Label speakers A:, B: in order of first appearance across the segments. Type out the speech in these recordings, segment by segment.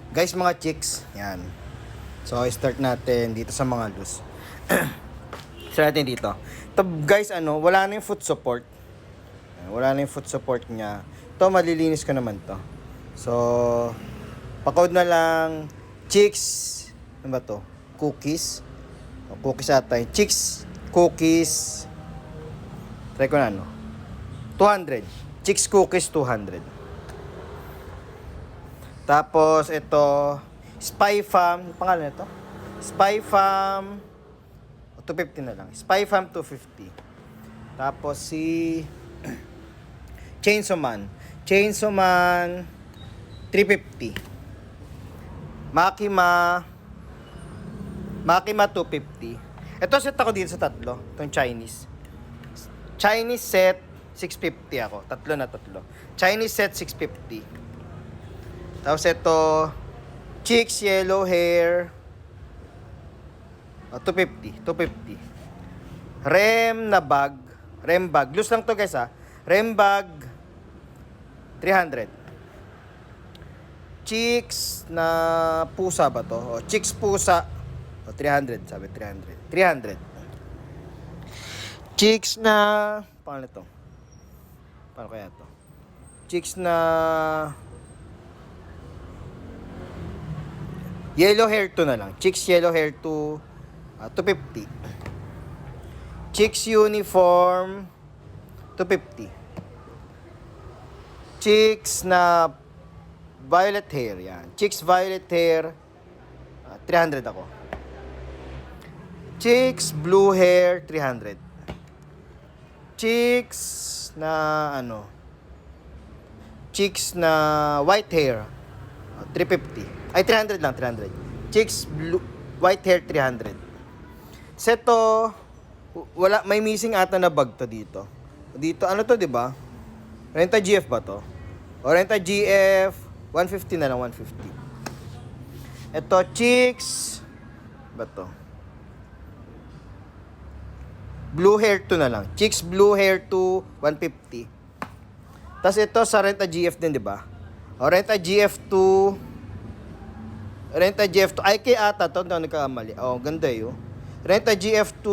A: Guys, mga chicks, yan. So, start natin dito sa mga loose. Start natin dito. Ito, guys, wala na yung foot support. Wala na yung foot support niya. Ito, malilinis ko naman to. So, pa-code na lang, chicks, ano ba to? Cookies. Cookies ata yung chicks, cookies. Try ko na, 200. Chicks cookies, 200. Tapos, ito, Spy Farm. Pangalan nito? Spy Farm. 250 na lang. Spy Farm, 250. Tapos, si Chainsaw Man. Chainsaw Man, 350. Makima, 250. Ito, set ako dito sa tatlo. Itong Chinese. Chinese set, 650 ako. Tatlo. Chinese set, 650. Tapos ito, chicks, yellow hair, 250. Rem bag. Loose lang to, guys, ha. Rem bag, 300. Chicks na pusa ba to? O, chicks pusa, 300, sabi 300. Chicks na, paano to? Paano kaya to? Chicks na yellow hair 2 na lang. Chicks yellow hair 2, 250. Chicks uniform, 250. Chicks na violet hair, yan. Chicks violet hair, 300 ako. Chicks blue hair, 300. Chicks na Chicks na white hair, 350. Ay, 300 lang, 300. Chicks blue, white hair, 300. Seto, wala, may missing ata na bag to dito. Dito, ano to, di ba? Renta GF ba to? O Renta GF, 150 na lang, 150. Ito, chicks, ba to? Blue hair 2 na lang. Chicks blue hair 2, 150. Tapos ito sa Renta GF din, di ba? O Renta GF 2, IK ata to, hindi ako nagkakamali. Oh, ganda yun. Renta GF2,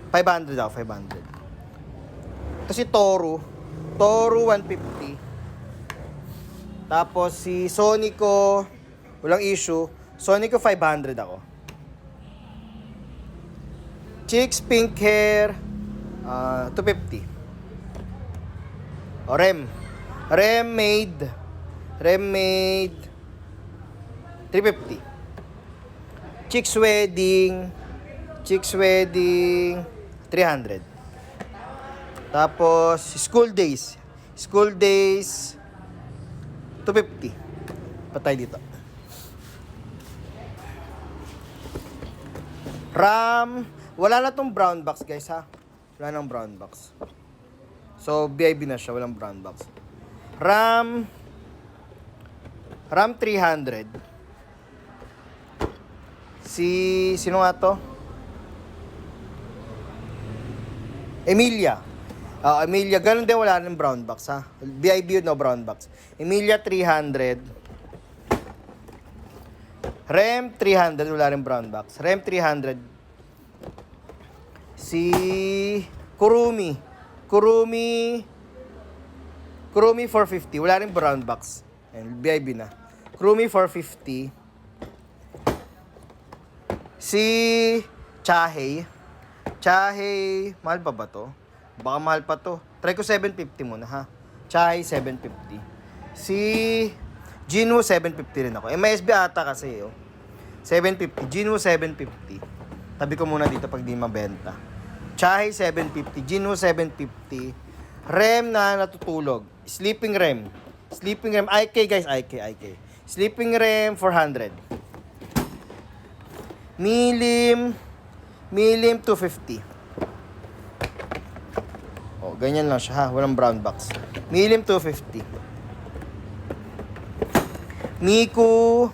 A: 500 ako, 500. Kasi Toru, 150. Tapos si Sonico, walang issue. Sonico, 500 ako. Chicks pink hair, 250. O, Rem made, 350. Chicks wedding, 300. Tapos, school days, 250. Patay dito. Ram, wala na tong brown box, guys, ha. Wala nang brown box. So, BIB na siya, walang brown box. Ram 300. Sino nga to? Emilia. Emilia, ganun din, wala nang brown box, ha. BIB, no brown box. Emilia, 300. Rem, 300, wala rin brown box. Rem, 300. Si Kurumi, 450, wala rin brown box. And BIB na. Kurumi, 450. Si Chahey, mahal pa ba to? Baka mahal pa to. Try ko 750 muna, ha. Chahey, 750. Si Jinwoo, 750 rin ako. MSB ata kasi, 750. Jinwoo, 750. Tabi ko muna dito pag di mabenta. Chahey, 750. Jinwoo, 750. Rem na natutulog. Sleeping Rem. IK, guys. IK. Sleeping Rem, 400. Milim, 250. O, ganyan lang siya, ha. Walang brown box. Milim, 250. Miku.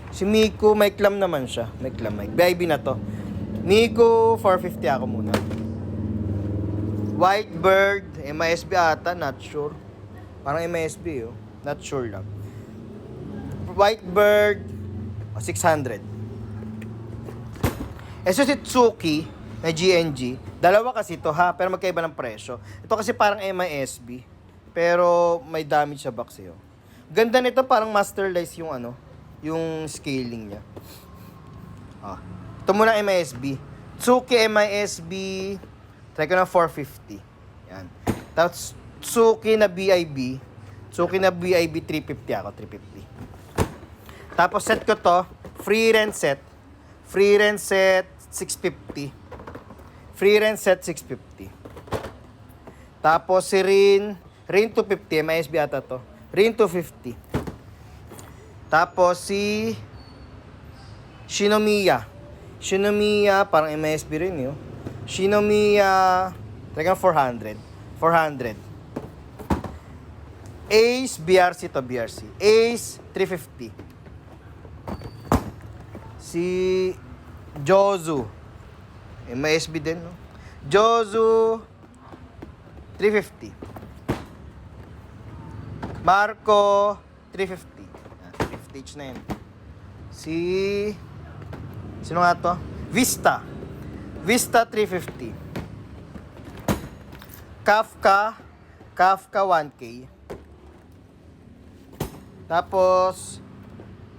A: Si Miku, may clam naman siya. May BIB na to. Miku, 450 ako muna. White Bird, MISB ata, not sure. Parang MISB, Not sure lang. Whitebird, 600. Ito si Tsuki na GNG. Dalawa kasi ito ha, pero magkaiba ng presyo. Ito kasi parang MISB, pero may damage sa box eh. Ganda nito, parang masterless yung ano, yung scaling niya. Ito muna MISB. Tsuki MISB, try ko na 450. Yan. Tapos Tsuki na BIB. Tsuki na BIB 350 ako, 350. Tapos set ko to, free rent set. Free rent set 650. Free rent set 650. Tapos si Rin 250, MISB ata to. Rin 250. Tapos si Shinomiya. Shinomiya, parang MISB rin yun. Shinomiya, talagang 400. 400. Ace, BRC to, BRC. Ace, 350. Si Jozu. MISB din, no? Jozu, 350. Marco, 350. 350 each na yun. Sino nga to? Vista. Vista 350. Kafka 1K. Tapos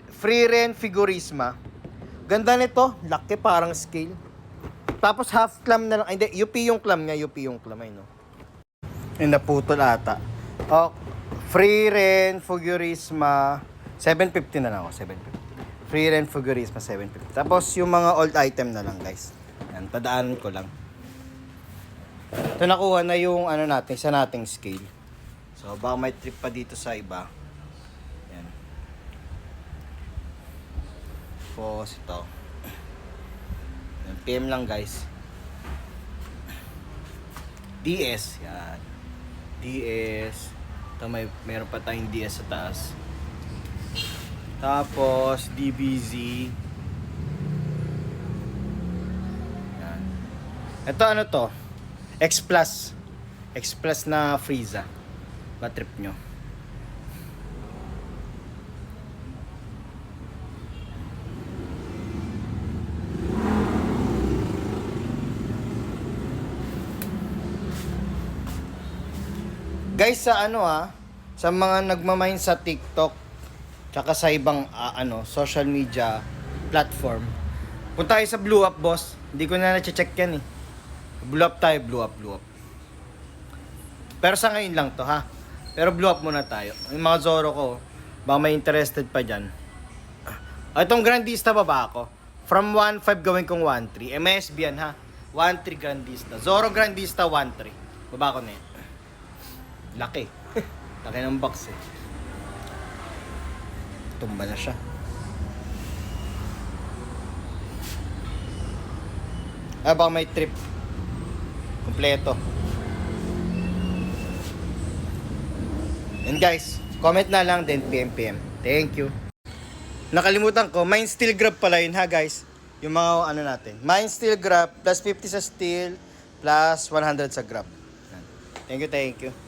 A: free rent Figurisma. Ganda nito, laki parang scale. Tapos half clam na lang. Ay, hindi, UP yung clam niya, UP yung clam ay no. Yung naputol ata. Oh, free rent Figurisma 750 na lang ako, 750. Free rent Figurisma 750. Tapos yung mga old item na lang, guys. Yan, tadaanan ko lang. Ito nakuha na yung ano natin, isa nating scale. So baka may trip pa dito sa iba. Yan. Tapos ito. Yan, PM lang, guys. DS, yan. DS. Ito meron pa tayong DS sa taas. Tapos DBZ. Yan. Ito ano to? X Plus. X Plus na Frieza. Ba-trip nyo? Guys, sa ano sa mga nagmamain sa TikTok tsaka sa ibang social media platform, punta tayo sa Blue Up, boss. Hindi ko na na-check yan eh. Blue Up tayo, Blue Up. Pero sa ngayon lang to ha. Pero Blue Up muna tayo. Yung mga Zoro ko, baka may interested pa dyan. Itong Grandista baba ako. From 1.5 gawin kong 1.3. MSB yan ha. 1.3 Grandista. Zoro Grandista 1.3. Baba ko na yan. Laki. Laki ng box eh. Tumba na siya. Baka may trip. Kompleto. And guys, comment na lang din PM. Thank you. Nakalimutan ko, Mine Steel Grab pala yun ha guys. Yung mga ano natin. Mine Steel Grab plus 50 sa steel plus 100 sa grab. Thank you.